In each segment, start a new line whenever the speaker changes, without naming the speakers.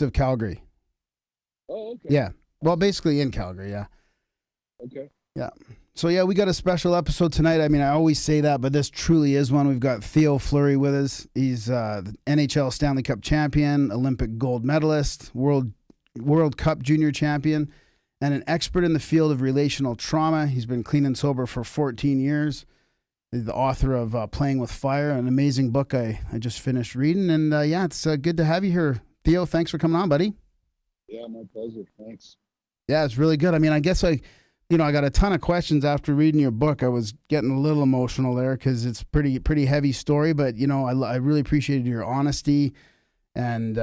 of Calgary.
Oh, okay.
Yeah. Well, basically in Calgary, yeah.
Okay.
Yeah. So, yeah, we got a special episode tonight. I mean, I always say that, but this truly is one. We've got Theo Fleury with us. He's the NHL Stanley Cup champion, Olympic gold medalist, World Cup junior champion, and an expert in the field of relational trauma. He's been clean and sober for 14 years. He's the author of Playing with Fire, an amazing book I just finished reading. And, yeah, it's good to have you here. Theo, thanks for coming on, buddy.
Yeah, my pleasure. Thanks.
Yeah, it's really good. I mean, I guess I got a ton of questions after reading your book. I was getting a little emotional there because it's pretty heavy story. But I really appreciated your honesty, and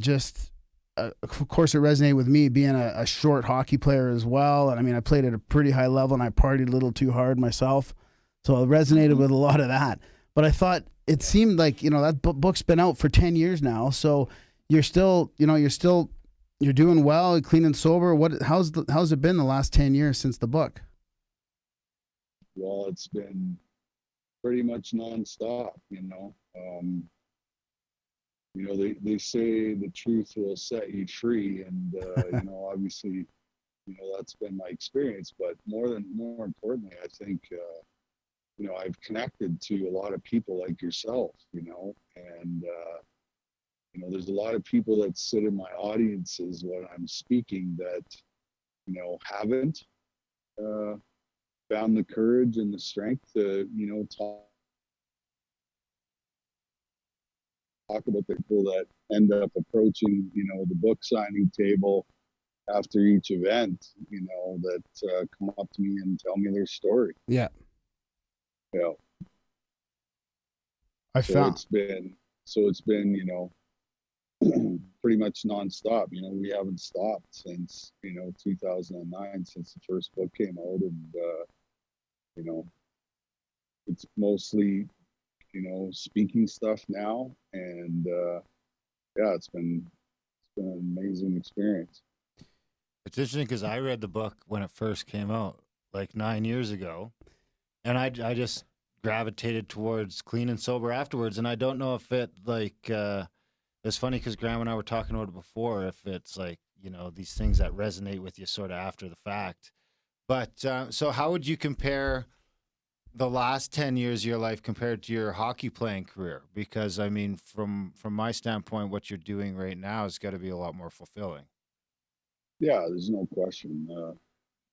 just of course it resonated with me being a short hockey player as well. And I mean, I played at a pretty high level, and I partied a little too hard myself, so it resonated with a lot of that. But I thought it seemed like that book's been out for 10 years now, so you're still you're doing well, clean and sober. How's it been the last 10 years since the book?
Well, it's been pretty much nonstop, they say the truth will set you free. And, obviously, that's been my experience. But more importantly, I think, I've connected to a lot of people like yourself, and, there's a lot of people that sit in my audiences when I'm speaking that, haven't found the courage and the strength to, talk about the people that end up approaching, the book signing table after each event, that come up to me and tell me their story.
Yeah.
Yeah. It's been, pretty much nonstop. We haven't stopped since 2009, since the first book came out, and it's mostly speaking stuff now, and it's been an amazing experience.
It's interesting because I read the book when it first came out, like 9 years ago, and I just gravitated towards clean and sober afterwards, and I don't know if it it's funny because Graham and I were talking about it before, if it's like, these things that resonate with you sort of after the fact. But so how would you compare the last 10 years of your life compared to your hockey playing career? Because, I mean, from my standpoint, what you're doing right now has got to be a lot more fulfilling.
Yeah, there's no question.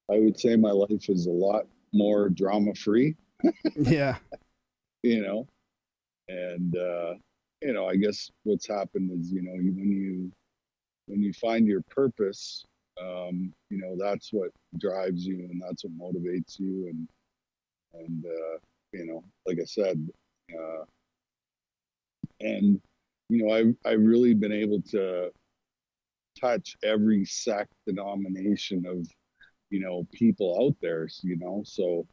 I would say my life is a lot more drama-free.
Yeah.
And, I guess what's happened is, when you find your purpose, that's what drives you and that's what motivates you. And like I said, I've really been able to touch every sect, denomination of, people out there, so,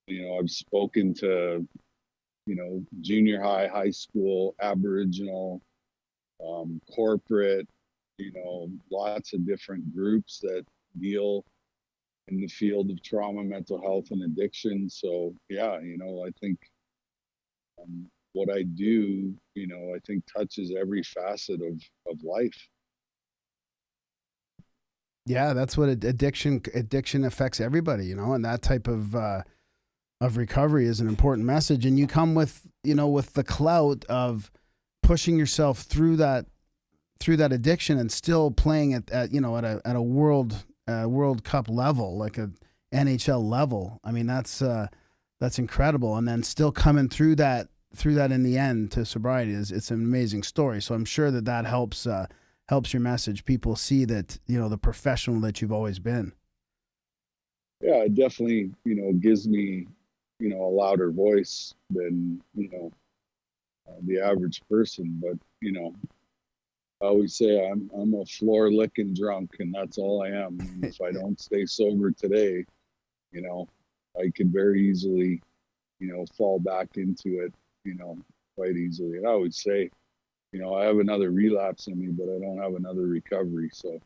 I've spoken to, junior high, high school, Aboriginal, corporate, lots of different groups that deal in the field of trauma, mental health, and addiction. So, yeah, I think what I do, I think touches every facet of life.
Yeah, that's what addiction affects everybody, and that type of recovery is an important message. And you come with the clout of pushing yourself through that addiction and still playing at a World Cup level, like a NHL level. I mean, that's incredible. And then still coming through that in the end to sobriety it's an amazing story. So I'm sure that helps your message. People see that, the professional that you've always been.
Yeah, it definitely, gives me, a louder voice than, the average person. But, I always say I'm a floor licking drunk, and that's all I am. And if I don't stay sober today, I could very easily, fall back into it, quite easily. And I would say, I have another relapse in me, but I don't have another recovery. So,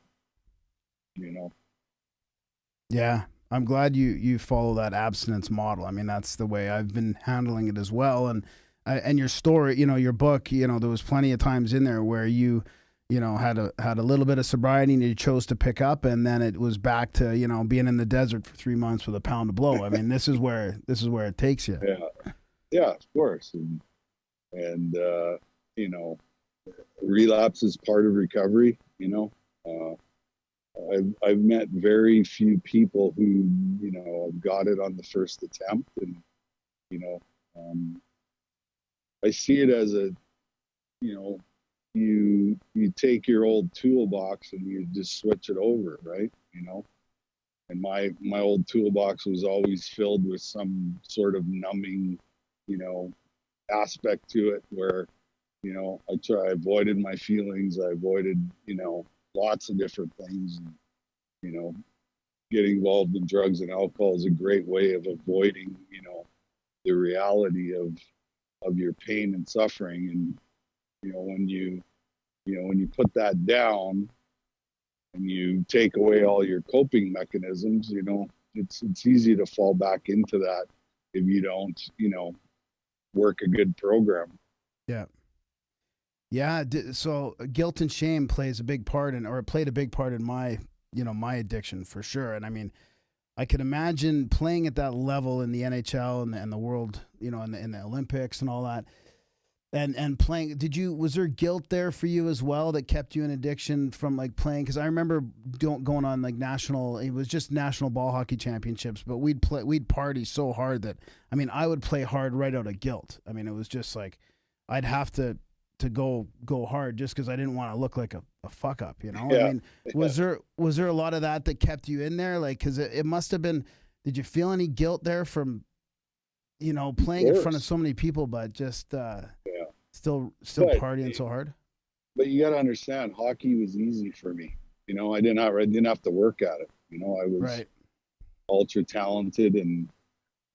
Yeah, I'm glad you follow that abstinence model. I mean, that's the way I've been handling it as well. And and your story, your book, there was plenty of times in there where you had a little bit of sobriety and you chose to pick up, and then it was back to, being in the desert for 3 months with a pound of blow. I mean, this is where it takes you.
Yeah, of course. And relapse is part of recovery. I've met very few people who, got it on the first attempt, and, I see it as you take your old toolbox and you just switch it over, right? And my old toolbox was always filled with some sort of numbing, aspect to it, where, I avoided my feelings. I avoided, lots of different things. And, getting involved in drugs and alcohol is a great way of avoiding, the reality of your pain and suffering. And, when you put that down and you take away all your coping mechanisms, it's easy to fall back into that if you don't, work a good program.
Yeah. Yeah. So guilt and shame plays a big part it played a big part in my addiction, for sure. And I mean, I could imagine playing at that level in the NHL and the world, in the Olympics and all that. And playing, was there guilt there for you as well that kept you in addiction from like playing? Because I remember going on like it was just national ball hockey championships, but we'd party so hard that, I mean, I would play hard right out of guilt. I mean, it was just like, I'd have to go hard just because I didn't want to look like a fuck up,
Yeah.
I mean, was there a lot of that kept you in there? Like, because it must have been, did you feel any guilt there from, playing in front of so many people, but just still partying so hard?
But you got to understand, hockey was easy for me. I didn't have to work at it. I was ultra talented, and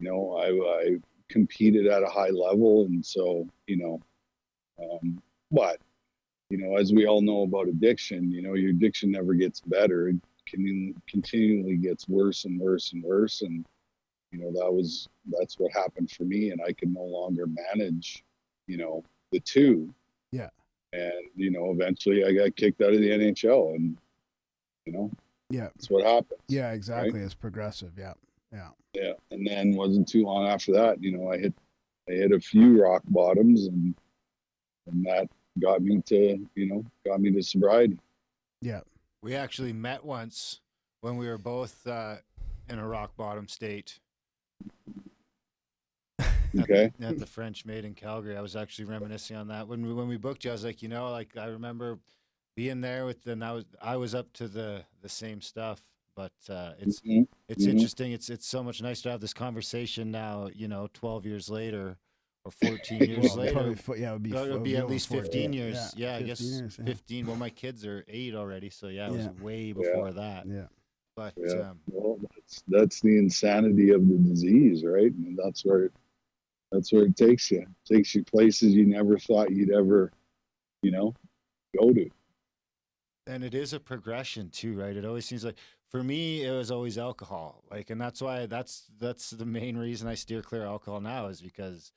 I competed at a high level, and so but as we all know about addiction, your addiction never gets better. It continually gets worse and worse and worse, and that's what happened for me, and I could no longer manage the two.
Yeah.
And eventually I got kicked out of the NHL, and
yeah,
that's what happened.
Yeah, exactly.
Right?
It's progressive. Yeah.
And then wasn't too long after that, I hit a few rock bottoms, and that got me to sobriety.
Yeah.
We actually met once when we were both in a rock bottom state.
Okay.
At the French Maid in Calgary. I was actually reminiscing on that when we booked you. I was like, I remember being there with them. I was up to the same stuff, but it's interesting. It's so much nicer to have this conversation now. 12 years later or 14 years later.
It
would be at least 15 years. Yeah, I guess
years,
15. Well, my kids are 8 already, so it was way before that.
Yeah.
But
well, that's the insanity of the disease, right? And that's where it takes you. It takes you places you never thought you'd ever, go to.
And it is a progression too, right? It always seems like, for me, it was always alcohol. and that's why that's the main reason I steer clear of alcohol now, is because,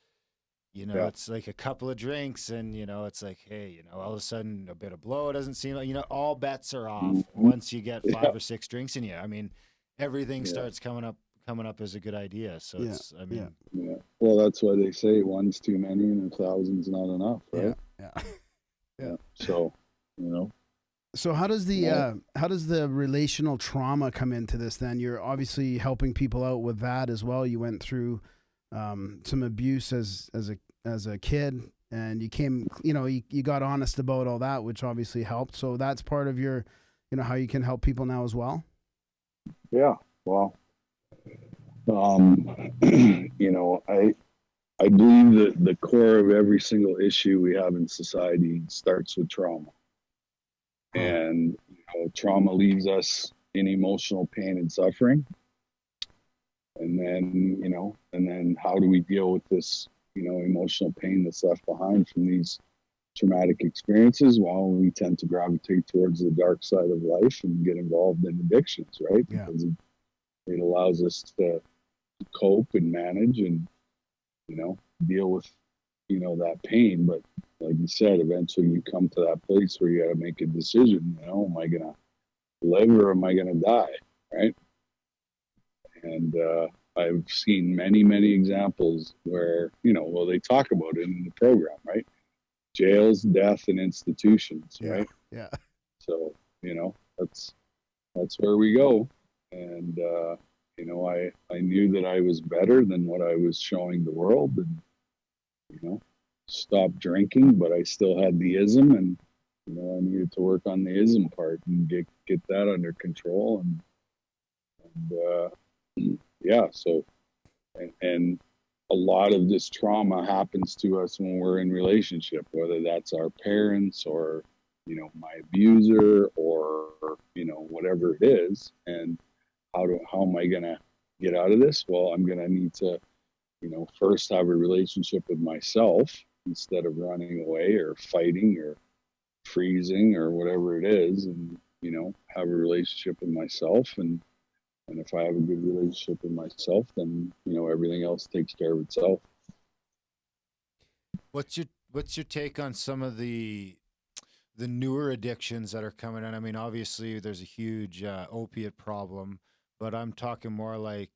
it's like a couple of drinks and, it's like, hey, all of a sudden a bit of blow. It doesn't seem like, all bets are off once you get 5 or 6 drinks in you. I mean, everything starts coming up as a good idea. So
Yeah. Well, that's why they say one's too many and 1,000's not enough, right?
Yeah.
So,
So how does the relational trauma come into this then? You're obviously helping people out with that as well. You went through some abuse as a kid, and you came, you got honest about all that, which obviously helped. So that's part of your, how you can help people now as well.
Yeah. Well, I believe that the core of every single issue we have in society starts with trauma. And trauma leaves us in emotional pain and suffering. And then how do we deal with this, emotional pain that's left behind from these traumatic experiences? Well, we tend to gravitate towards the dark side of life and get involved in addictions, right?
Yeah.
Because it allows us to cope and manage and, deal with that pain. But like you said, eventually you come to that place where you got to make a decision. Am I gonna live or am I gonna die? Right? And I've seen many, many examples where, well, they talk about it in the program, right? Jails, death, and institutions,
Yeah.
right?
Yeah.
So, that's where we go. And, I knew that I was better than what I was showing the world, and, stopped drinking, but I still had the ism, and, I needed to work on the ism part and get that under control. And yeah, so, and a lot of this trauma happens to us when we're in relationship, whether that's our parents or, my abuser or, whatever it is. And how am I going to get out of this? Well, I'm going to need to, first have a relationship with myself instead of running away or fighting or freezing or whatever it is. And, have a relationship with myself. And if I have a good relationship with myself, then, everything else takes care of itself.
What's your take on some of the newer addictions that are coming in? I mean, obviously there's a huge opiate problem, but I'm talking more like,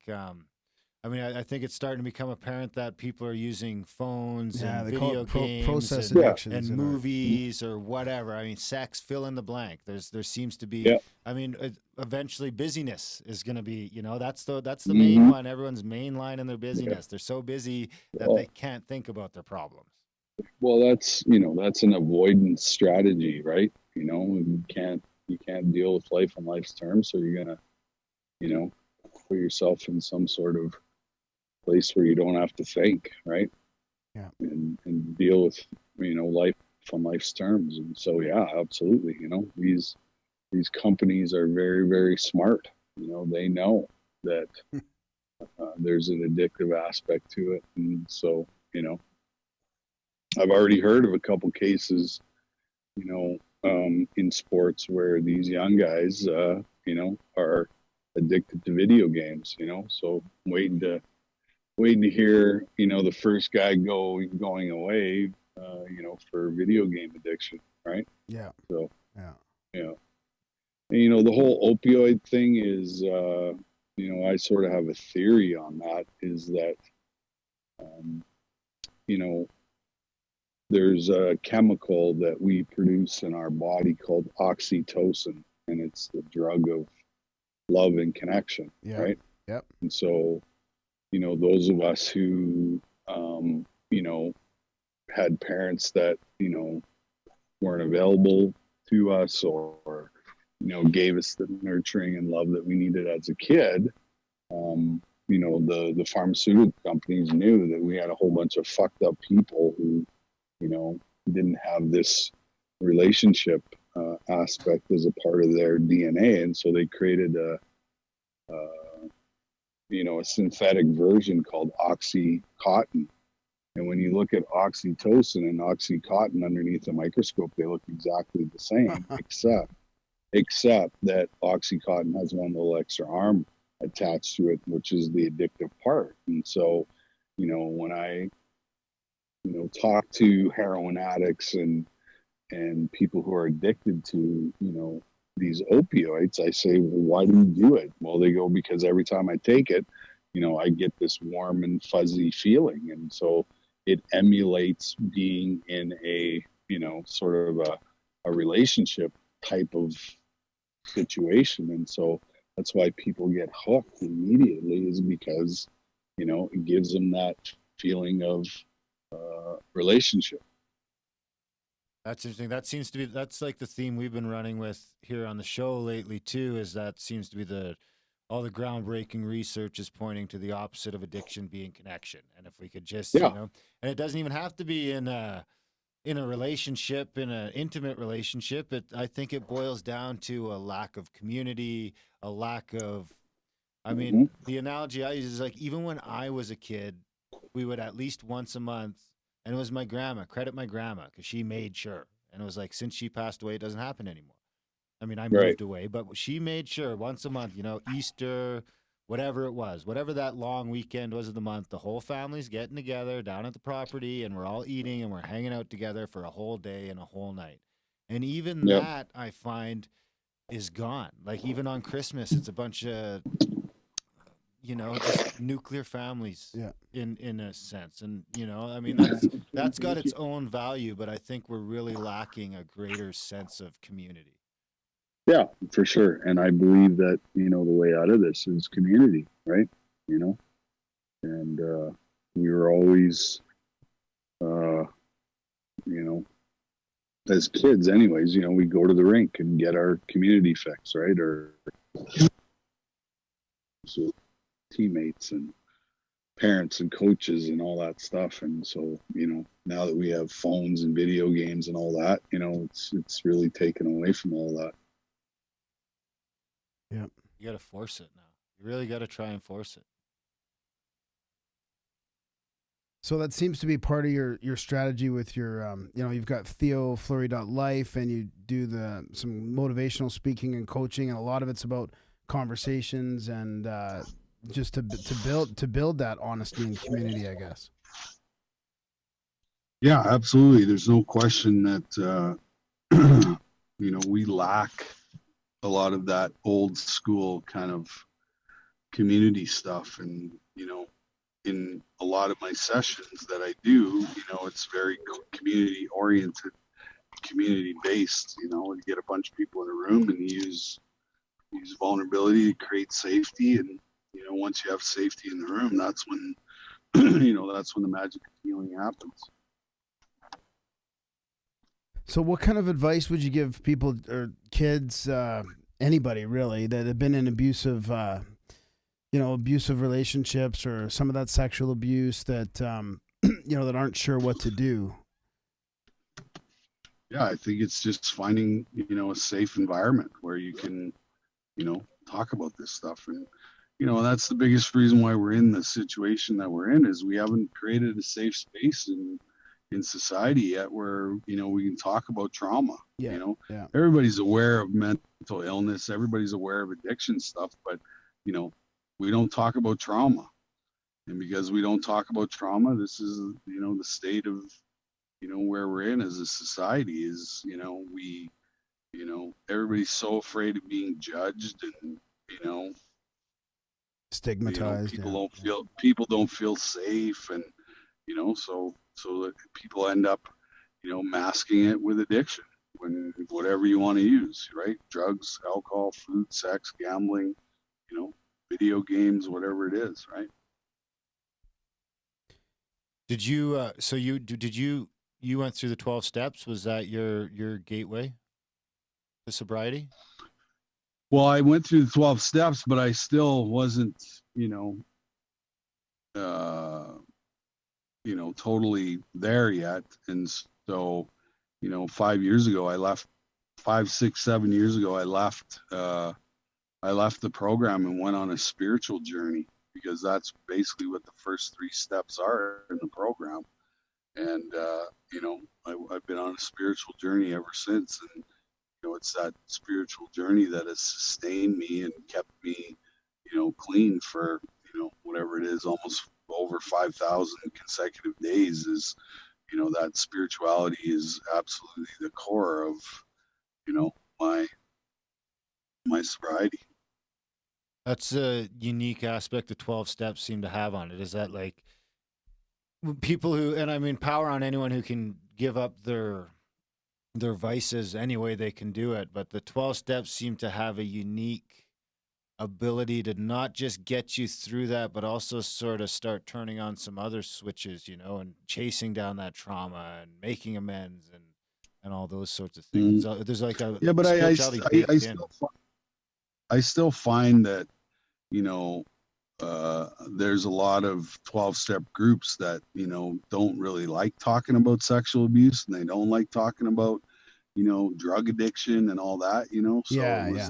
I think it's starting to become apparent that people are using phones and
they call
video
it
games
process
and,
addictions
and movies or whatever. I mean, sex, fill in the blank. There seems to be.
Yeah.
I mean, eventually busyness is going to be. That's the main one. Everyone's main line in their busyness. They're so busy that they can't think about their problems.
Well, that's an avoidance strategy, right? You can't deal with life on life's terms, so you're gonna, put yourself in some sort of place where you don't have to think, right?
Yeah.
And deal with, life on life's terms. And so, yeah, absolutely. These companies are very, very smart. They know that there's an addictive aspect to it. And so, I've already heard of a couple cases, in sports where these young guys, are addicted to video games, so waiting to hear, the first guy going away, for video game addiction, right?
Yeah.
So,
yeah.
And, the whole opioid thing is, I sort of have a theory on that, is that, there's a chemical that we produce in our body called oxytocin, and it's the drug of love and connection, right?
Yep.
And so, those of us who, had parents that, weren't available to us or gave us the nurturing and love that we needed as a kid, the pharmaceutical companies knew that we had a whole bunch of fucked up people who, didn't have this relationship aspect as a part of their DNA. And so they created a synthetic version called Oxycontin. And when you look at oxytocin and Oxycontin underneath a microscope, they look exactly the same, except that Oxycontin has one little extra arm attached to it, which is the addictive part. And so, when I, talk to heroin addicts and people who are addicted to, these opioids, I say, well, why do you do it? Well, they go, because every time I take it, I get this warm and fuzzy feeling. And so it emulates being in a, sort of a relationship type of situation. And so that's why people get hooked immediately, is because, it gives them that feeling of relationship.
That's interesting. That's like the theme we've been running with here on the show lately too, is that seems to be all the groundbreaking research is pointing to the opposite of addiction being connection. And if we could just, and it doesn't even have to be in a relationship, in an intimate relationship. I think it boils down to a lack of community, a lack of, the analogy I use is like, even when I was a kid, we would at least once a month, and it was my grandma, credit my grandma, because she made sure. And it was like, since she passed away, it doesn't happen anymore. I mean, I moved away, but she made sure once a month, Easter, whatever it was, whatever that long weekend was of the month, the whole family's getting together down at the property and we're all eating and we're hanging out together for a whole day and a whole night. And even
Yep.
that I find is gone. Like even on Christmas, it's a bunch of, just nuclear families in a sense. And, I mean, that's got its own value, but I think we're really lacking a greater sense of community.
Yeah, for sure. And I believe that, the way out of this is community, right? And we were always, as kids anyways, we go to the rink and get our community fix, right? Or so teammates and parents and coaches and all that stuff. And so, now that we have phones and video games and all that, it's really taken away from all that.
Yeah.
You got to force it now. You really got to try and force it.
So that seems to be part of your strategy with your, you've got Theo Fleury.life and you do some motivational speaking and coaching, and a lot of it's about conversations and just to build that honesty and community, I guess.
Yeah, absolutely. There's no question that, we lack a lot of that old school kind of community stuff. And, in a lot of my sessions that I do, it's very community oriented, community based. You get a bunch of people in a room and use vulnerability to create safety. And, once you have safety in the room, that's when, that's when the magic of healing happens. So
what kind of advice would you give people or kids, anybody really, that have been in abusive relationships or some of that sexual abuse that, that aren't sure what to do?
Yeah, I think it's just finding, a safe environment where you can, talk about this stuff. And, that's the biggest reason why we're in the situation that we're in, is we haven't created a safe space in society yet where, we can talk about trauma. Everybody's aware of mental illness. Everybody's aware of addiction stuff, but, we don't talk about trauma. And because we don't talk about trauma, this is, the state of, where we're in as a society is, everybody's so afraid of being judged and,
stigmatized.
People don't feel safe. And, so that people end up, masking it with addiction, when whatever you want to use, right? Drugs, alcohol, food, sex, gambling, video games, whatever it is, right?
Did you, you went through the 12 steps? Was that your gateway to sobriety?
Well, I went through the 12 steps, but I still wasn't, totally there yet. And so, 5 years ago, I left, 5, 6, 7 years ago, I left the program and went on a spiritual journey, because that's basically what the first 3 steps are in the program. And, I've been on a spiritual journey ever since. And, it's that spiritual journey that has sustained me and kept me, clean for, whatever it is, almost over 5,000 consecutive days. Is, that spirituality is absolutely the core of, my sobriety.
That's a unique aspect the 12 steps seem to have on it. Is that like people who, and I mean, power on anyone who can give up their vices any way they can do it. But the 12 steps seem to have a unique ability to not just get you through that, but also sort of start turning on some other switches, and chasing down that trauma and making amends and all those sorts of things.
Mm-hmm.
There's like a
but I still find that, there's a lot of 12-step groups that, don't really like talking about sexual abuse, and they don't like talking about, drug addiction and all that, so it was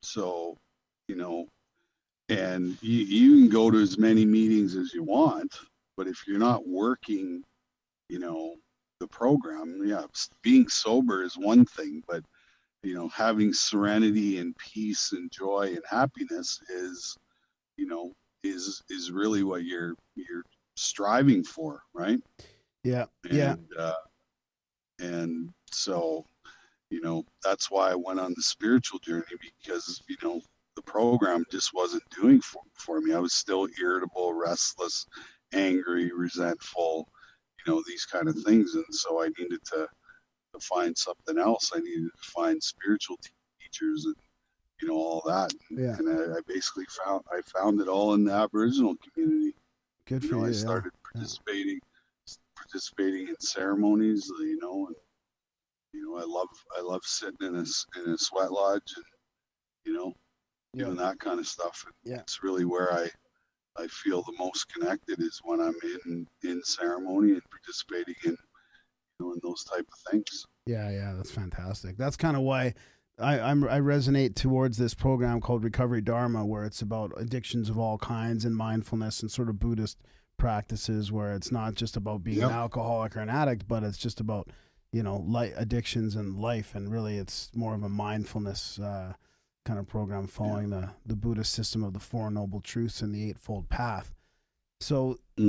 so, and you can go to as many meetings as you want, but if you're not working, the program, being sober is one thing, but having serenity and peace and joy and happiness is, is really what you're striving for, right?
Yeah.
And so, that's why I went on the spiritual journey, because, the program just wasn't doing for me. I was still irritable, restless, angry, resentful, these kind of things. And so I needed to find something else. I needed to find spiritual teachers and, all that.
Yeah.
And I basically found it all in the Aboriginal community.
Good for you.
I started participating in ceremonies, and, I love sitting in a sweat lodge and, doing that kind of stuff. And it's really where I feel the most connected is when I'm in ceremony and participating in, in those type of things.
Yeah, that's fantastic. That's kind of why I resonate towards this program called Recovery Dharma, where it's about addictions of all kinds and mindfulness and sort of Buddhist practices, where it's not just about being an alcoholic or an addict, but it's just about, addictions and life. And really it's more of a mindfulness kind of program following the Buddhist system of the Four Noble Truths and the Eightfold Path. So,
how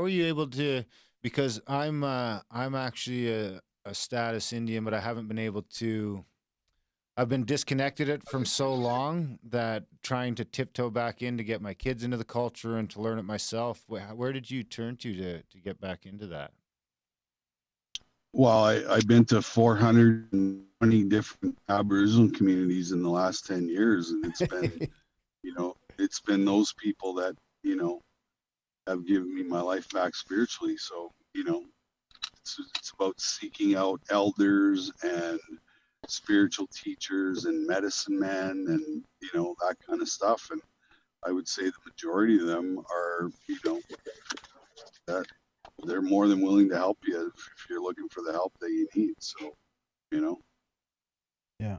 were you able to, because I'm actually a status Indian, but I haven't been able to, I've been disconnected it from so long that trying to tiptoe back in to get my kids into the culture and to learn it myself. Where did you turn to get back into that?
Well, I've been to 420 different Aboriginal communities in the last 10 years. And it's been, it's been those people that, have given me my life back spiritually. So, it's about seeking out elders and spiritual teachers and medicine men and, that kind of stuff. And I would say the majority of them are, that they're more than willing to help you if you're looking for the help that you need. So,
Yeah.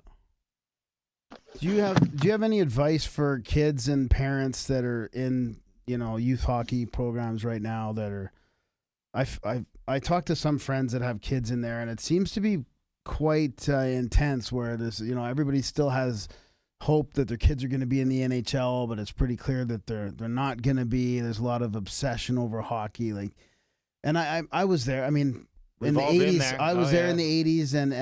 Do you have any advice for kids and parents that are in, youth hockey programs right now that are, I talked to some friends that have kids in there, and it seems to be quite intense, where this, everybody still has hope that their kids are going to be in the NHL, but it's pretty clear that they're not going to be. There's a lot of obsession over hockey. And I was there. I mean, in the 80s, I was there in the 80s, and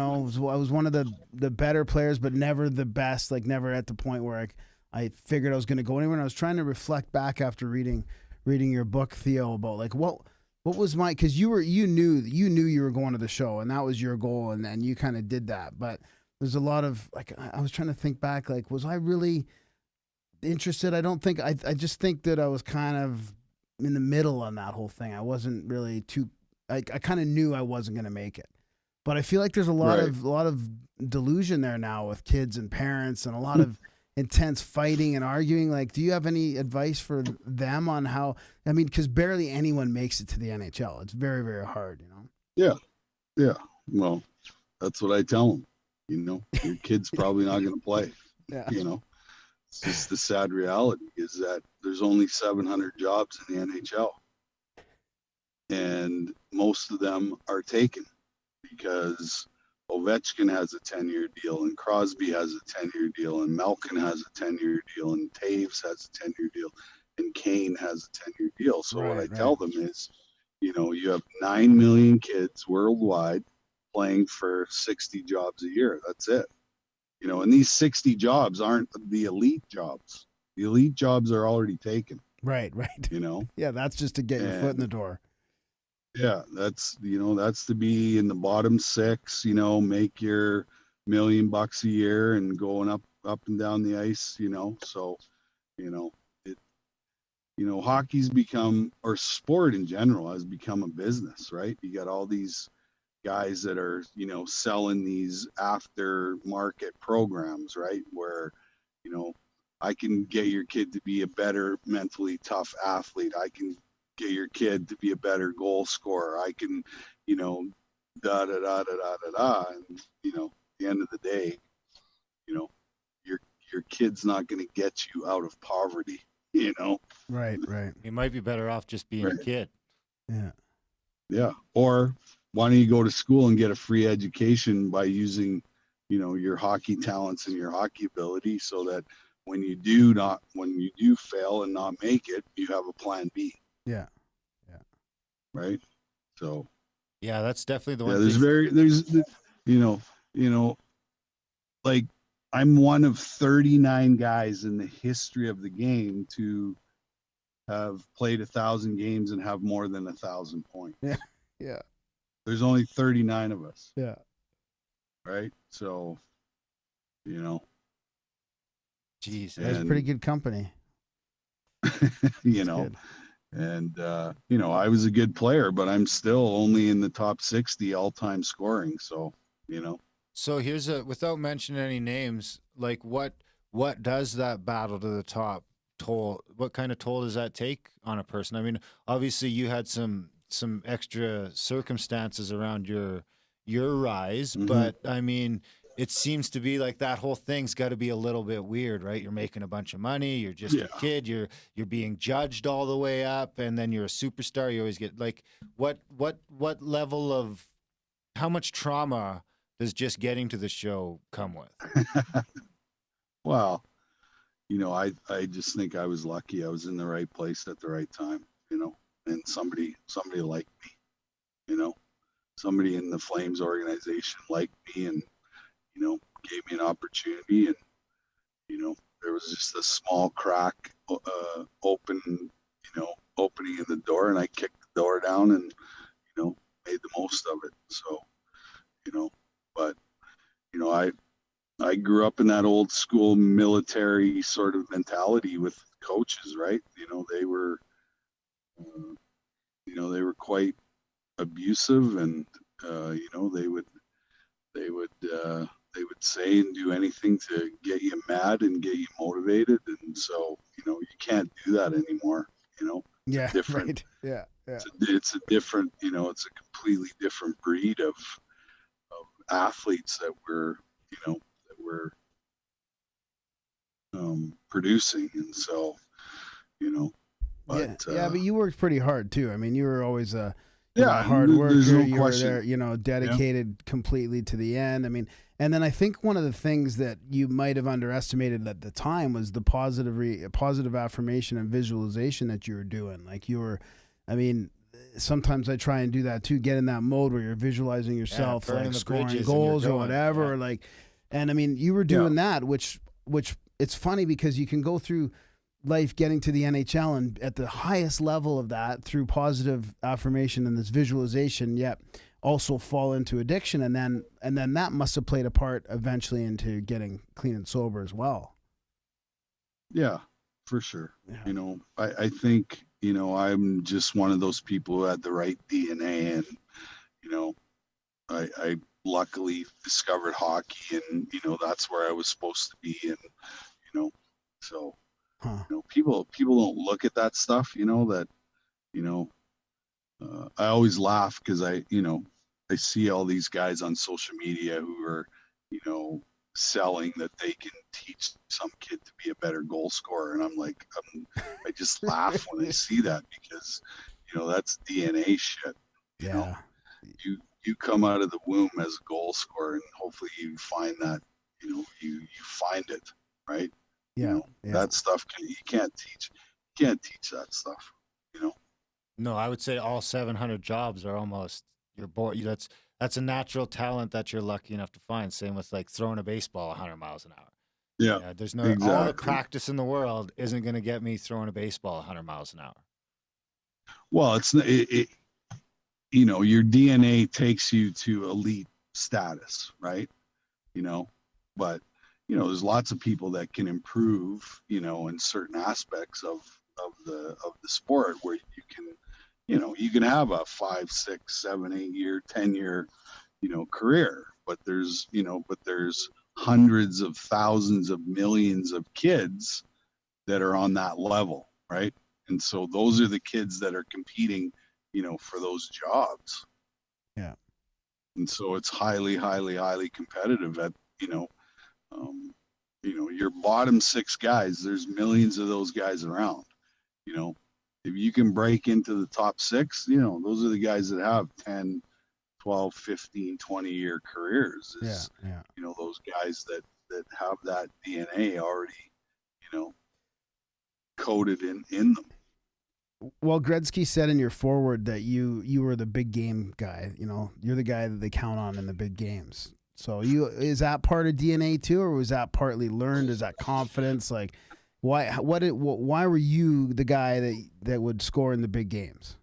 I was one of the better players, but never the best, never at the point where I figured I was going to go anywhere. And I was trying to reflect back after reading your book, Theo, about what was because you knew you were going to the show, and that was your goal, and you kind of did that. But there's a lot of I was trying to think back, was I really interested? I don't think I just think that I was kind of in the middle on that whole thing. I wasn't really too. I kind of knew I wasn't going to make it, but I feel like there's a lot of delusion there now with kids and parents, and a lot of intense fighting and arguing. Do you have any advice for them on how? I mean, because barely anyone makes it to the NHL. It's very, very hard.
Yeah. Well, that's what I tell them. Your kid's probably not going to play.
Yeah.
It's just the sad reality is that there's only 700 jobs in the NHL. And most of them are taken because Ovechkin has a 10-year deal, and Crosby has a 10-year deal, and Malkin has a 10-year deal, and Taves has a 10-year deal, and Kane has a 10-year deal. So what I tell them is, you have 9 million kids worldwide playing for 60 jobs a year. That's it. And these 60 jobs aren't the elite jobs. The elite jobs are already taken.
Right. Yeah, that's just to get your foot in the door.
Yeah, that's to be in the bottom 6, make your $1 million a year and going up and down the ice, so, hockey's become, or sport in general has become a business, right? You got all these guys that are, selling these aftermarket programs, right? Where, I can get your kid to be a better mentally tough athlete. I can get your kid to be a better goal scorer. I can, da da da da da da da. And at the end of the day, your kid's not going to get you out of poverty.
Right.
You might be better off just being a kid.
Yeah.
Yeah. Or why don't you go to school and get a free education by using, your hockey talents and your hockey ability, so that when you do fail and not make it, you have a plan B.
Yeah.
Right. So
Yeah, that's definitely the one
thing. Like, I'm one of 39 guys in the history of the game to have played 1,000 games and have more than 1,000 points.
Yeah.
There's only 39 of us.
Yeah.
Right. So,
Jeez,
that's pretty good company.
Good. And, I was a good player, but I'm still only in the top 60 all-time scoring. So,
So here's without mentioning any names, like what does that battle to the top toll? What kind of toll does that take on a person? I mean, obviously you had some extra circumstances around your rise, but I mean, it seems to be like that whole thing's got to be a little bit weird, right? You're making a bunch of money, you're just a kid, you're being judged all the way up, and then you're a superstar. You always get like what level of, how much trauma does just getting to the show come with?
Well, I just think I was lucky. I was in the right place at the right time, and somebody liked me, somebody in the Flames organization liked me and, gave me an opportunity, and, there was just a small crack, opening in the door, and I kicked the door down and, made the most of it. So, but, I grew up in that old school military sort of mentality with coaches, right? They were quite abusive, and, they would say and do anything to get you mad and get you motivated. And so, you can't do that anymore,
Yeah.
different.
Right. Yeah.
It's a different, it's a completely different breed of athletes that we're producing. And so, but
but you worked pretty hard too. I mean, you were always a hard worker.
There's no
you
question.
were there, dedicated completely to the end. I mean, and then I think one of the things that you might have underestimated at the time was the positive affirmation and visualization that you were doing. Like sometimes I try and do that too, get in that mode where you're visualizing yourself, like scoring goals or whatever. Yeah. And I mean, you were doing that, which it's funny because you can go through life getting to the NHL and at the highest level of that through positive affirmation and this visualization, yet also fall into addiction. And then that must have played a part eventually into getting clean and sober as well.
Yeah, for sure. Yeah. I think, I'm just one of those people who had the right DNA, and, I luckily discovered hockey, and, that's where I was supposed to be. And, so, people don't look at that stuff, that, I always laugh because I see all these guys on social media who are, selling that they can teach some kid to be a better goal scorer. And I'm like, I just laugh when I see that, because, that's DNA shit. You come out of the womb as a goal scorer, and hopefully you find that, you find it, right? That stuff you can't teach that stuff,
No, I would say all 700 jobs are almost your boy. That's a natural talent that you're lucky enough to find. Same with like throwing a baseball 100 miles an hour.
Yeah,
there's no
exactly.
All the practice in the world isn't going to get me throwing a baseball 100 miles an hour.
Well, your DNA takes you to elite status, right? But there's lots of people that can improve, in certain aspects of the sport, where you can have a 5, 6, 7, 8 year, 10-year, career, but there's hundreds of thousands of millions of kids that are on that level, right? And so those are the kids that are competing, for those jobs.
Yeah.
And so it's highly, highly, highly competitive at, your bottom 6 guys, there's millions of those guys around. If you can break into the top 6, those are the guys that have 10, 12, 15, 20-year careers is,
Yeah.
you know, those guys that have that DNA already, you know, coded in them.
Well, Gretzky said in your forward that you were the big game guy. You know, you're the guy that they count on in the big games. So is that part of DNA too, or was that partly learned? Is that confidence? Like, why were you the guy that would score in the big games?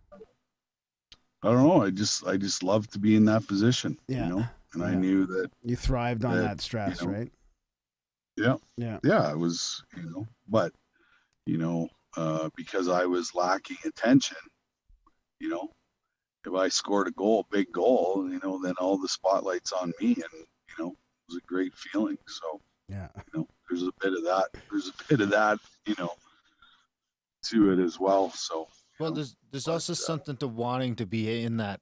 I don't know. I just love to be in that position.
Yeah.
You know, and I
Yeah.
knew that
You thrived on that stress,
you know,
right?
Yeah. It was, you know, but you know, because I was lacking attention, you know, if I scored a big goal, you know, then all the spotlight's on me, and you know, it was a great feeling. So
yeah,
you know, there's a bit of that, you know, to it as well. So
well, there's also something to wanting to be in that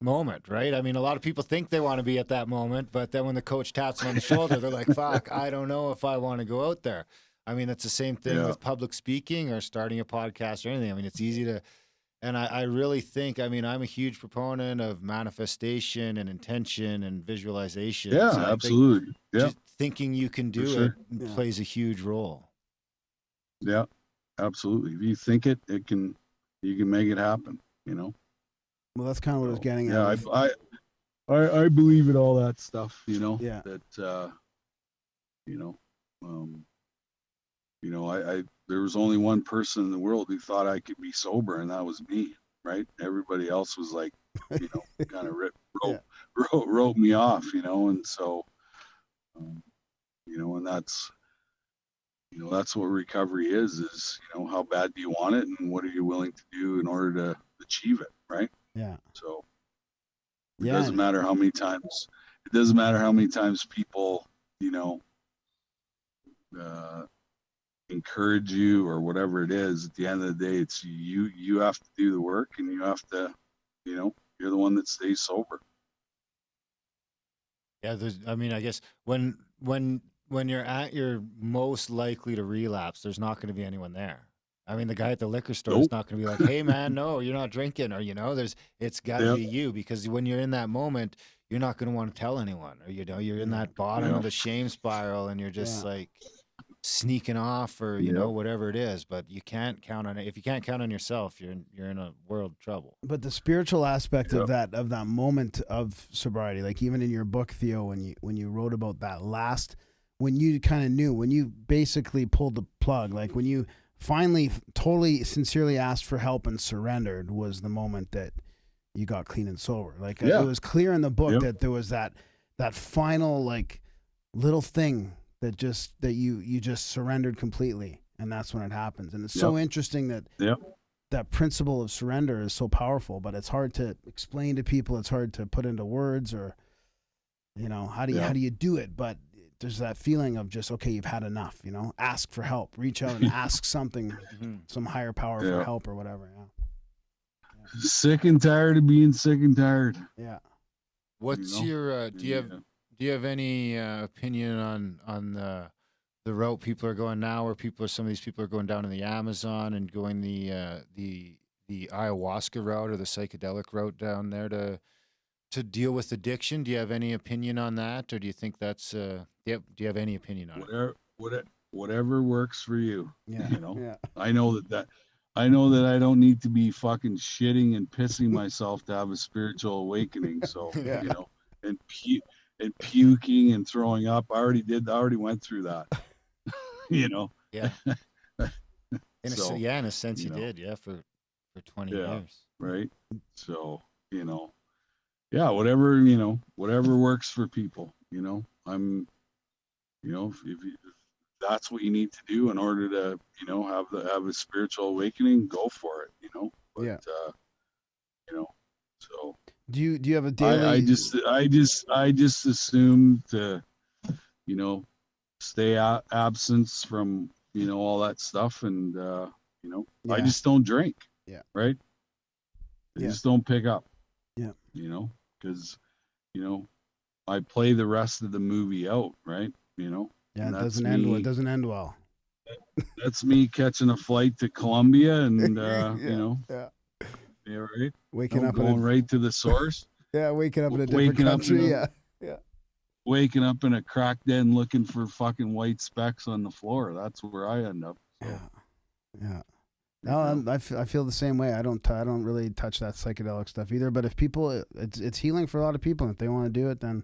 moment, right? I mean, a lot of people think they want to be at that moment, but then when the coach taps them on the shoulder, they're like, "Fuck, I don't know if I want to go out there." I mean, it's the same thing with public speaking or starting a podcast or anything. I mean, it's easy to. And I really think, I mean, I'm a huge proponent of manifestation and intention and visualization.
Yeah,
so
absolutely.
Just thinking you can do it plays a huge role.
Yeah, absolutely. If you think it, you can make it happen, you know?
Well, that's kind of what I was getting
at.
Yeah,
I believe in all that stuff, you know?
Yeah.
That, you know, I there was only one person in the world who thought I could be sober, and that was me, right? Everybody else was like, you know, kind of wrote me off, you know, and so, you know, and that's what recovery is, you know, how bad do you want it, and what are you willing to do in order to achieve it, right?
Yeah.
So it doesn't matter how many times people, you know, encourage you or whatever it is. At the end of the day, it's you have to do the work, and you have to, you know, you're the one that stays sober.
Yeah, I mean, I guess when you're at your most likely to relapse, there's not going to be anyone there. I mean, the guy at the liquor store is not going to be like, "Hey man, no, you're not drinking," or, you know, it's got to be you, because when you're in that moment, you're not going to want to tell anyone, or, you know, you're in that bottom of the shame spiral, and you're just like sneaking off, or you know, whatever it is. But you can't count on it. If you can't count on yourself, you're in a world of trouble.
But the spiritual aspect of that moment of sobriety, like even in your book, Theo, when you wrote about that last, when you kind of knew, when you basically pulled the plug, like when you finally totally sincerely asked for help and surrendered, was the moment that you got clean and sober. Like it was clear in the book that there was that final like little thing that you just surrendered completely, and that's when it happens. And it's so interesting that that principle of surrender is so powerful, but it's hard to explain to people. It's hard to put into words, or, you know, how do you do it? But there's that feeling of just, okay, you've had enough, you know, ask for help, reach out and ask something, some higher power for help or whatever.
Sick and tired of being sick and tired.
Yeah.
What's your, do you have any opinion on the route people are going now, where some of these people are going down in the Amazon and going the ayahuasca route or the psychedelic route down there to deal with addiction? Do you have any opinion on that, or do you think that's do you have any opinion on it?
Whatever works for you.
Yeah.
You know. I know that I don't need to be fucking shitting and pissing myself to have a spiritual awakening. So you know, and puking and throwing up. I already went through that. You know.
Yeah. In a sense, you did. Yeah, for 20 years.
Right. So, you know, whatever works for people. You know, I'm, you know, if that's what you need to do in order to, you know, have a spiritual awakening, go for it. You know. But, you know, so.
Do you have a daily?
I just assume to, you know, stay absence from, you know, all that stuff, and you know, I just don't drink.
Yeah.
Right. I just don't pick up.
Yeah.
You know, because, you know, I play the rest of the movie out. Right. You know.
Yeah. It doesn't end well. It doesn't end well.
That's me catching a flight to Colombia, and you know.
Yeah.
Yeah. Right.
Waking up
going right to the source.
Yeah, waking up in a different country. Yeah.
Waking up in a crack den looking for fucking white specks on the floor. That's where I end up. So,
yeah. No, I feel the same way. I don't really touch that psychedelic stuff either. But if people, it's healing for a lot of people. And if they want to do it, then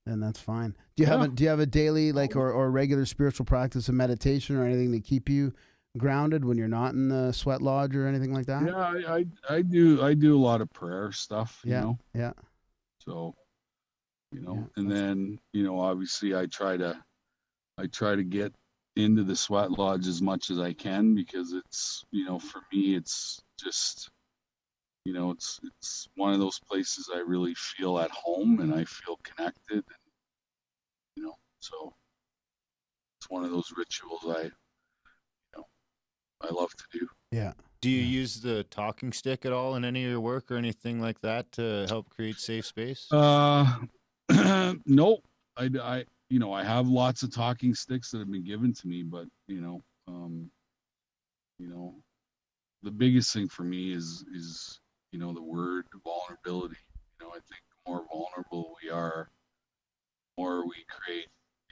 that's fine. Do you have a daily or regular spiritual practice of meditation or anything to keep you grounded when you're not in the sweat lodge or anything like that?
Yeah, I do a lot of prayer stuff. You know.
Yeah.
So, and then obviously I try to get into the sweat lodge as much as I can, because it's, for me, it's just, it's one of those places I really feel at home and I feel connected. And, so it's one of those rituals I love to do.
Yeah.
Do you use the talking stick at all in any of your work or anything like that to help create safe space?
Nope. I have lots of talking sticks that have been given to me, but the biggest thing for me is the word vulnerability. I think the more vulnerable we are, the more we create,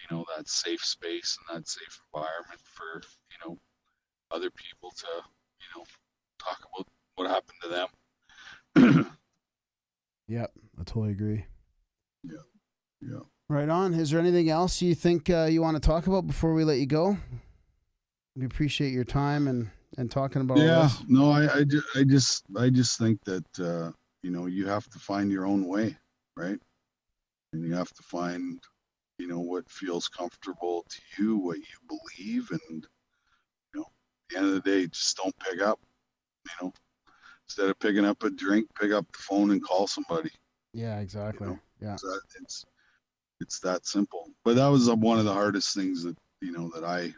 that safe space and that safe environment for, other people to, talk about what happened to them.
Yep, I totally agree.
Yeah.
Right on. Is there anything else you think you want to talk about before we let you go? We appreciate your time and talking about all this.
No, I just think that you have to find your own way, right? And you have to find what feels comfortable to you, what you believe, and at the end of the day, just don't pick up. Instead of picking up a drink, pick up the phone and call somebody.
Yeah, exactly. Yeah.
It's that simple. But that was one of the hardest things that that I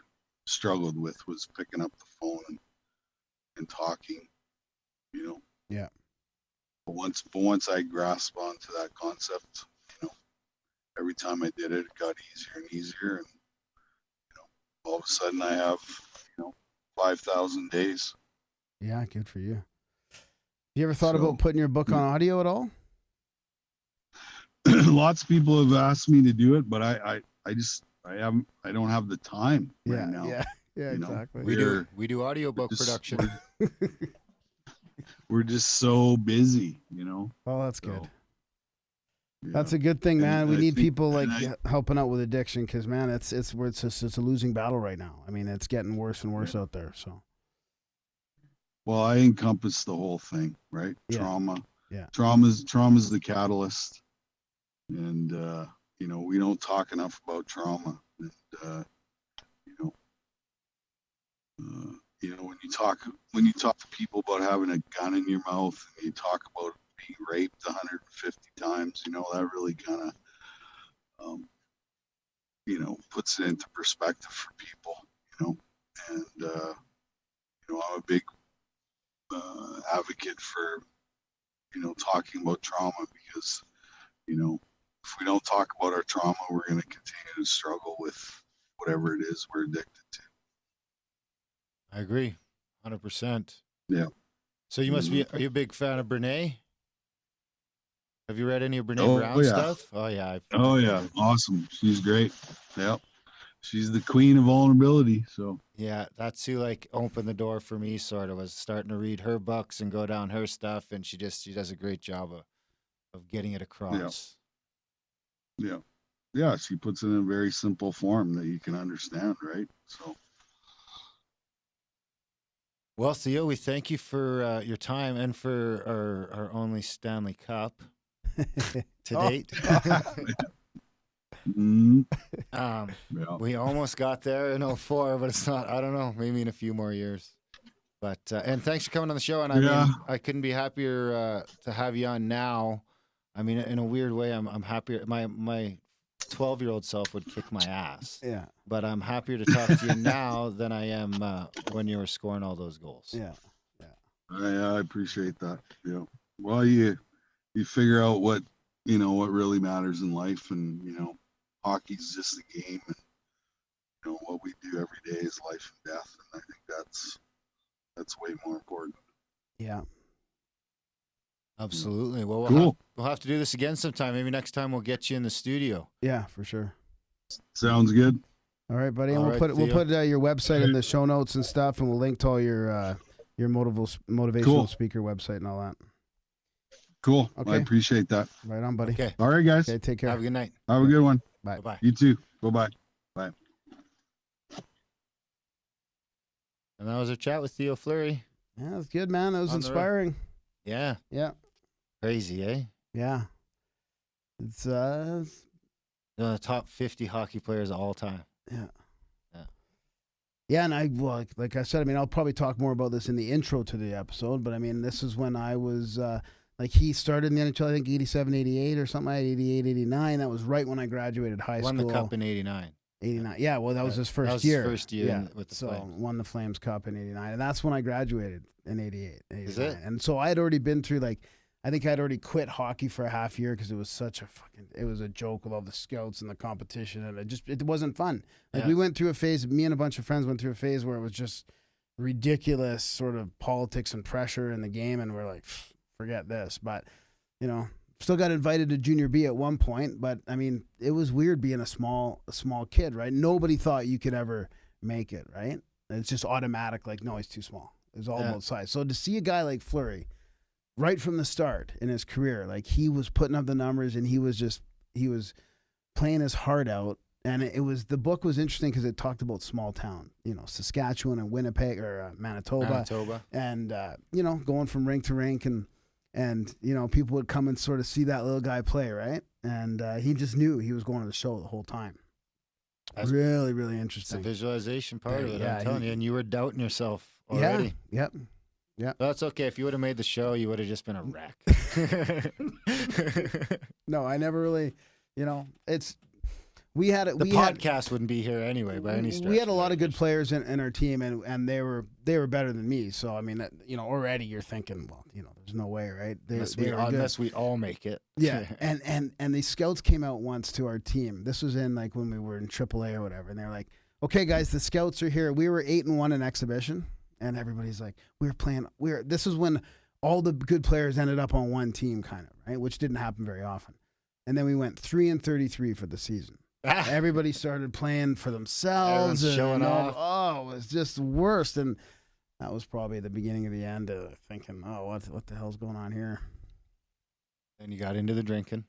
struggled with, was picking up the phone and talking.
Yeah.
But once I grasped onto that concept, every time I did it, it got easier and easier, and all of a sudden I have 5,000 days.
Yeah, good for you. You ever thought about putting your book on audio at all?
Lots of people have asked me to do it, but I don't have the time right now.
Yeah, exactly.
We do audiobook production.
We're just so busy,
Well, that's good.
Yeah.
That's a good thing, man. We need people helping out with addiction, because, man, it's a losing battle right now. I mean, it's getting worse and worse out there. So.
Well, I encompass the whole thing, right?
Yeah.
Trauma.
Yeah.
Trauma's the catalyst, and we don't talk enough about trauma. And when you talk to people about having a gun in your mouth, and you talk about being raped 150 times, that really kind of puts it into perspective for people, and I'm a big advocate for talking about trauma, because if we don't talk about our trauma, we're going to continue to struggle with whatever it is we're addicted to.
I agree, 100%.
Yeah.
So you must be. Are you a big fan of Brene? Have you read any of Brene Brown's stuff? Oh yeah.
Awesome. She's great. Yep. She's the queen of vulnerability. So
yeah, that's who opened the door for me. Sort of was starting to read her books and go down her stuff, and she does a great job of getting it across.
Yeah. She puts it in a very simple form that you can understand, right? So.
Well, Theo, we thank you for your time and for our only Stanley Cup to date. We almost got there in 2004, but it's not. I don't know. Maybe in a few more years. But and thanks for coming on the show. And I mean, I couldn't be happier to have you on now. I mean, in a weird way, I'm happier. My 12-year-old self would kick my ass.
Yeah.
But I'm happier to talk to you now than I am when you were scoring all those goals.
Yeah.
I appreciate that. Yeah. Well, you figure out what really matters in life, and hockey's just a game, and what we do every day is life and death, and I think that's way more important.
Yeah.
Absolutely. Well,
Cool.
we'll have to do this again sometime. Maybe next time we'll get you in the studio.
Yeah, for sure.
Sounds good.
All right, buddy. And
All
we'll
right,
put
Theo.
your website in the show notes and stuff, and we'll link to all your motivational
Cool.
speaker website and all that.
Cool.
Okay.
I appreciate that.
Right on, buddy.
Okay.
All right, guys.
Okay, take care.
Have a good night.
Have a good one.
Bye.
Bye-bye.
You too. Bye-bye.
And that was our chat with Theo Fleury.
Yeah, that's good, man. That was
On the road.
inspiring.
Yeah.
Yeah,
Crazy, eh?
yeah. It's
One of the top 50 hockey players of all time.
yeah.
Yeah.
Yeah, and like I said, I mean, I'll probably talk more about this in the intro to the episode, but I mean, this is when I was, like, he started in the NHL, I think, 87, 88 or something, 88, 89. That was right when I graduated high
Won
school.
the cup in 89.
89. Yeah, well, that was his first
That was
year.
his first year
Yeah,
with the
so
Flames.
won the Flames Cup in 89. And that's when I graduated in 88.
Is it?
And so I had already been through, like, I think I'd already quit hockey for a half year because it was such a it was a joke with all the scouts and the competition. And it wasn't fun. Like,
Yeah.
we went through a phase, me and a bunch of friends went through a phase where it was just ridiculous sort of politics and pressure in the game. And we're like, forget this. But, you know, still got invited to junior B at one point, but I mean, it was weird being a small kid, right? Nobody thought you could ever make it, right? It's just automatic, like, no, he's too small. It was all about size. So to see a guy like Fleury, right from the start in his career, like, he was putting up the numbers and he was playing his heart out. And the book was interesting because it talked about small town, you know, Saskatchewan and Winnipeg or Manitoba. And, you know, going from rink to rink and, you know, people would come and sort of see that little guy play, right? And he just knew he was going to the show the whole time.
That's
really, really
It's the
interesting.
visualization part of it,
Yeah,
I'm telling you. And you were doubting yourself already.
Yeah, yep.
That's okay. If you would have made the show, you would have just been a wreck.
No, I never really, you know, we had
The podcast wouldn't be here anyway by any stretch.
We had a lot of good players in our team, and they were better than me. So I mean, you know, already you're thinking, well, you know, there's no way, right?
Unless we all make it.
Yeah, and the scouts came out once to our team. This was in, like, when we were in AAA or whatever, and they're like, "Okay, guys, the scouts are here. We were 8-1 in exhibition," and everybody's like, This is when all the good players ended up on one team, kind of, right? Which didn't happen very often. And then we went 3-33 for the season. Everybody started playing for themselves.
Everyone's showing off.
Oh, it was just the worst. And that was probably the beginning of the end of thinking, oh, what the hell's going on here?
And you got into the drinking.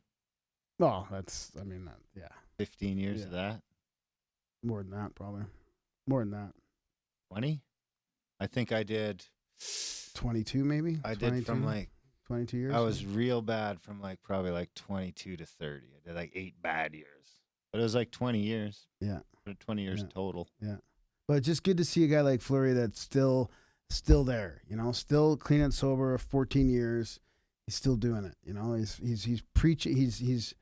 Oh, yeah.
15 years of that.
More than that, probably. More than that.
20? I think I did.
22, maybe?
I did from
22 years?
I was real bad from probably 22 to 30. I did 8 bad years. But it was 20 years.
Yeah.
20 years total.
Yeah. But just good to see a guy like Fleury that's still there, you know, still clean and sober, 14 years. He's still doing it, you know. He's preaching, he's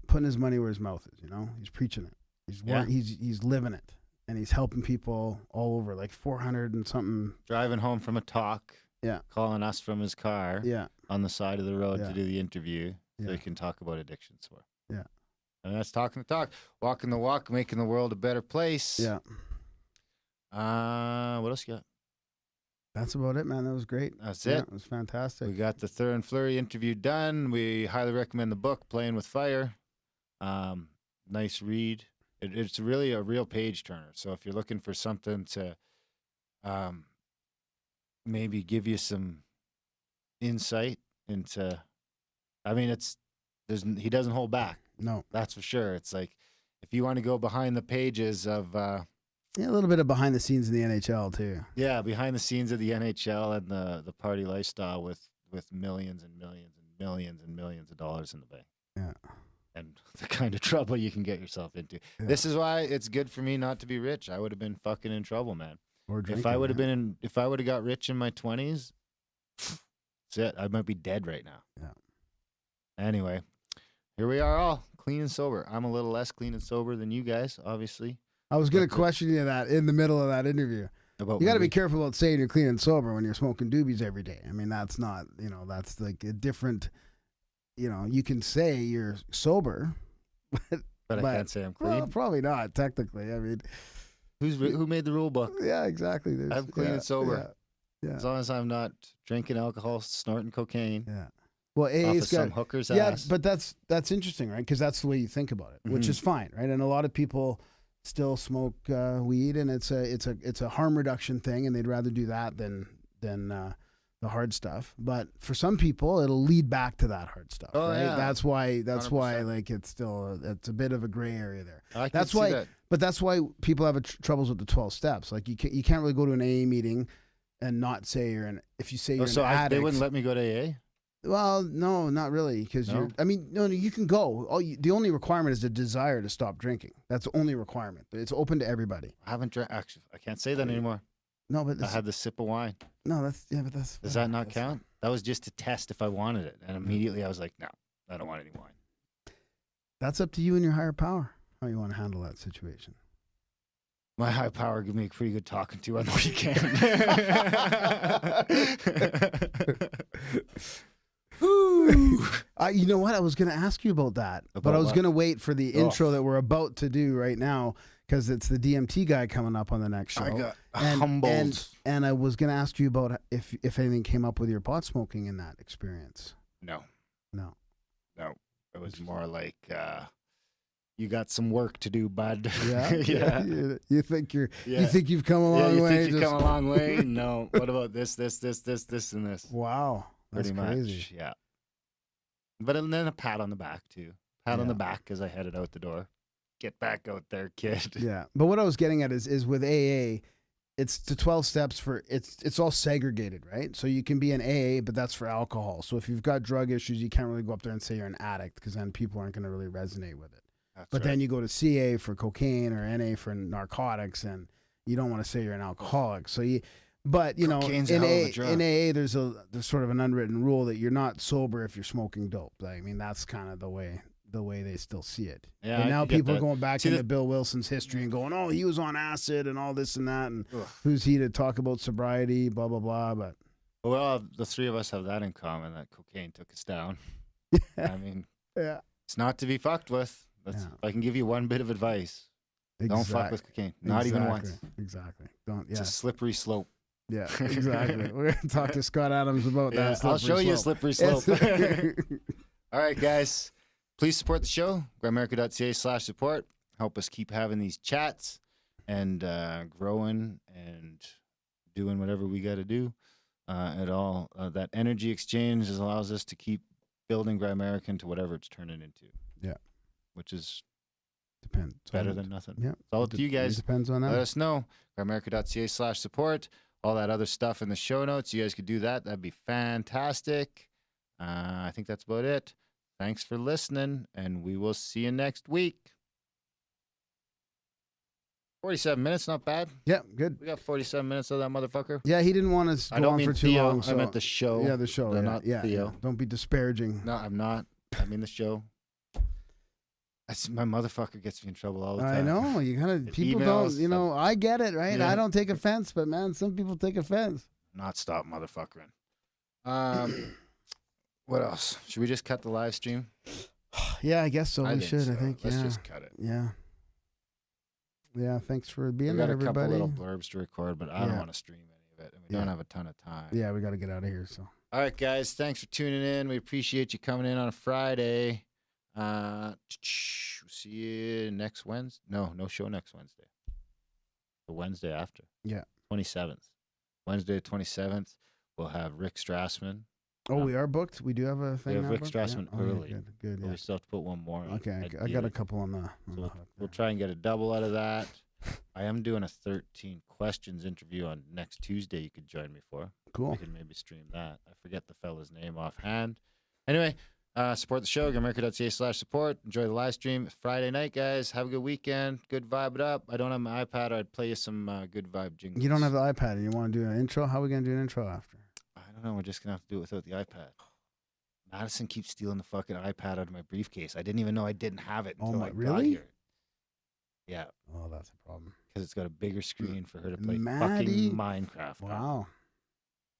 putting his money where his mouth is, you know. He's preaching it. He's living it. And he's helping people all over, 400 and something.
Driving home from a talk.
Yeah.
Calling us from his car.
Yeah.
On the side of the road
Yeah.
to do the interview. So
Yeah.
he can talk about addictions more.
Yeah.
And that's talking the talk, walking the walk, making the world a better place.
Yeah.
What else you got?
That's about it, man. That was great.
That's
Yeah,
it.
it was fantastic.
We got the Theo Fleury interview done. We highly recommend the book, Playing with Fire. Nice read. It's really a real page turner. So if you're looking for something to maybe give you some insight into, I mean, he doesn't hold back.
No.
That's for sure. It's if you want to go behind the pages of
a little bit of behind the scenes in the NHL too.
Yeah, behind the scenes of the NHL and the party lifestyle with millions and millions and millions and millions of dollars in the bank.
Yeah.
And the kind of trouble you can get yourself into. Yeah. This is why it's good for me not to be rich. I would have been fucking in trouble, man.
Or drinking,
if I would have got rich in my 20s, that's it. I might be dead right now.
Yeah.
Anyway, here we are all clean and sober. I'm a little less clean and sober than you guys, obviously.
I was going to question you that in the middle of that interview. You got to be careful about saying you're clean and sober when you're smoking doobies every day. I mean, that's not, that's a different, you can say you're sober,
but I can't say I'm clean.
Well, probably not, technically. I mean,
who made the rule book?
Yeah, exactly.
I'm clean and sober.
Yeah.
As long as I'm not drinking alcohol, snorting cocaine
Yeah. Well,
off
AA's
of some
got
hooker's
yeah,
ass.
but that's interesting, right? Because that's the way you think about it, which
Mhm.
is fine, right? And a lot of people still smoke weed, and it's a harm reduction thing, and they'd rather do that than the hard stuff. But for some people, it'll lead back to that hard stuff,
Oh,
right?
yeah.
That's why
100%.
like it's still it's a bit of a gray area there.
I can
That's
see
why,
that.
but that's why people have troubles with the 12 steps. Like you can't really go to an AA meeting and not say you're an if you say you're
So
an addict.
they wouldn't let me go to AA?
Well, no, not really, because
No?
you're. I mean, no, you can go. The only requirement is the desire to stop drinking. That's the only requirement. It's open to everybody.
I haven't drank. Actually, I can't say that anymore.
No, but
I had the sip of wine.
no, that's but that's.
Does that not
that's-
count? That was just to test if I wanted it. And immediately I was like, no, I don't want any wine.
That's up to you and your higher power how you want to handle that situation.
My high power give me a pretty good talking to on the weekend.
You know what? I was going to ask you about that, but
About
I was
what?
going to wait for the
Oh.
intro that we're about to do right now because it's the DMT guy coming up on the next show.
I got
And-
humbled.
And I was going to ask you about if anything came up with your pot smoking in that experience.
No,
No.
it was more like, you got some work to do, bud.
Yeah.
yeah.
You think you
Yeah.
think you've come a
Yeah,
long
you
way.
think you've
just-
come a long way? No. What about this, and this?
Wow. That's
Pretty
crazy.
much, yeah. But and then a pat on the back too. Pat on
Yeah.
the back as I headed out the door. Get back out there, kid.
Yeah. But what I was getting at is with AA, it's the 12 steps for it's all segregated, right? So you can be an AA, but that's for alcohol. So if you've got drug issues, you can't really go up there and say you're an addict because then people aren't going to really resonate with it.
That's
But
right.
then you go to CA for cocaine or NA for narcotics, and you don't want to say you're an alcoholic. So but you
Cocaine's
know,
a
in
hell of a drug.
in AA, there's sort of an unwritten rule that you're not sober if you're smoking dope. I mean, that's kind of the way they still see it.
Yeah,
But
I
now
can get
people are
that.
going back
See,
into
the-
Bill Wilson's history and going, oh, he was on acid and all this and that, and
Ugh.
who's he to talk about sobriety, blah blah blah. But
Well, the three of us have that in common, that cocaine took us down. I mean,
yeah,
it's not to be fucked with. That's,
Yeah.
If I can give you one bit of advice, don't fuck with cocaine. Not even once.
Exactly. Don't.
It's
Yeah.
a slippery slope.
Yeah. Exactly. We're gonna talk to Scott Adams about
Yeah,
that.
I'll show you a slippery slope.
Yes.
All right, guys. Please support the show. grimerica.ca/support. Help us keep having these chats and growing and doing whatever we got to do at all. That energy exchange allows us to keep building Grimerica into whatever it's turning into.
Yeah.
Which is
Depends.
better than nothing.
Yeah.
It's all up to you
It
guys.
depends on
Let
that.
us know. grimerica.ca/support. All that other stuff in the show notes. You guys could do that. That'd be fantastic. I think that's about it. Thanks for listening, and we will see you next week. 47 minutes, not bad.
Yeah. Good.
We got 47 minutes of that motherfucker.
Yeah. He didn't want us
I
to go
don't
on
mean
for too
Theo.
long.
I
So
meant the show.
yeah, the show.
No,
Yeah.
not
yeah.
Theo.
Yeah. Don't be disparaging.
No, I'm not. I mean the show. My motherfucker gets me in trouble all the
I
time.
know you gotta.
It
People
emails,
don't. You know, I get it, right?
Yeah.
I don't take offense, but man, some people take offense.
Not stop motherfuckering. What else? Should we just cut the live stream?
Yeah, I guess so.
I
We
think
should.
so.
I think.
Let's
Yeah.
just cut it.
Yeah. Yeah. Thanks for being
We got
there,
a couple
everybody.
little blurbs to record, but I don't
Yeah.
want to stream any of it. And we don't
Yeah.
have a ton of time.
Yeah, we got to get out of here. So.
All right, guys. Thanks for tuning in. We appreciate you coming in on a Friday. See you next Wednesday. No show next Wednesday. The Wednesday after.
Yeah.
27th. Wednesday, 27th. We'll have Rick Strassman.
Oh, we are booked. We do have a thing.
have
now
Rick
booked?
Strassman
Yeah. Oh, yeah,
early.
Good. Good.
But
Yeah.
we still have to put one more on.
Okay. I got a
ideally.
couple on the. On
So
the
we'll,
hook
we'll
there.
try and get a double out of that. I am doing a 13 questions interview on next Tuesday. You could join me for.
Cool.
We can maybe stream that. I forget the fella's name offhand. Anyway, support the show. grimerica.ca/support. Enjoy the live stream. It's Friday night, guys. Have a good weekend. Good vibe it up. I don't have my iPad. I'd play you some good vibe jingles.
You don't have the iPad, and you want to do an intro? How are we gonna do an intro after?
I don't know. We're just gonna have to do it without the iPad. Madison keeps stealing the fucking iPad out of my briefcase. I didn't even know I didn't have it
Oh
until
my-
I got
really?
here. Yeah,
Oh, that's a problem.
because it's got a bigger screen for her to play
Maddie.
fucking Minecraft. on.
Wow.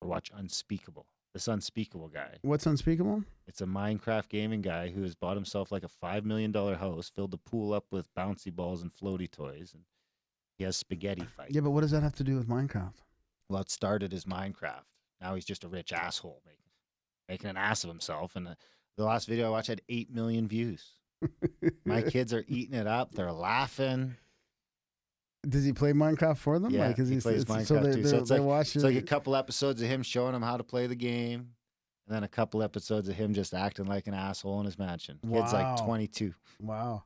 Or watch Unspeakable. This Unspeakable guy.
What's unspeakable?
It's a Minecraft gaming guy who has bought himself like a $5 million house, filled the pool up with bouncy balls and floaty toys, and he has spaghetti fights.
Yeah, but what does that have to do with Minecraft?
Well, it started as Minecraft. Now he's just a rich asshole making an ass of himself. And the last video I watched had 8 million views. My kids are eating it up. They're laughing.
Does he play Minecraft for them?
Yeah,
like,
he plays Minecraft
so
too. So
it's
like a couple episodes of him showing them how to play the game, and then a couple episodes of him just acting like an asshole in his mansion. Kid's like 22.
Wow.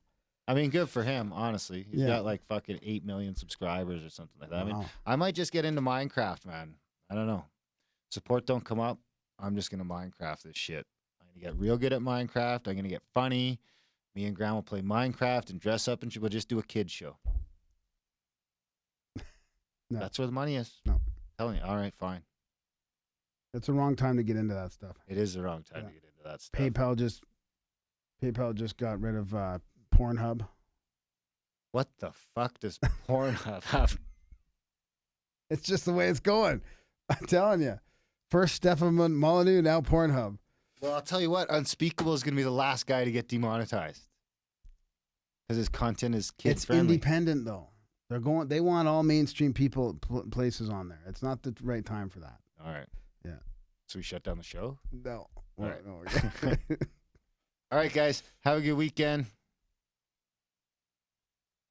I mean, good for him, honestly. He's
Yeah.
got like fucking 8 million subscribers or something like that.
Wow.
I mean, I might just get into Minecraft, man. I don't know. Support don't come up. I'm just going to Minecraft this shit. I'm going to get real good at Minecraft. I'm going to get funny. Me and Graham will play Minecraft and dress up, and we'll just do a kid show.
No.
That's where the money is.
No.
Telling you. All right, fine.
It's the wrong time to get into that stuff.
It is the wrong time to get into that stuff.
PayPal just got rid of Pornhub.
What the fuck does Pornhub have?
It's just the way it's going. I'm telling you. First Stefan Molyneux, now Pornhub.
Well, I'll tell you what. Unspeakable is going to be the last guy to get demonetized because his content is kid
It's
friendly.
independent though. They want all mainstream people places on there. It's not the right time for that.
All right.
Yeah.
So we shut down the show?
No.
All right.
No.
All right, guys. Have a good weekend.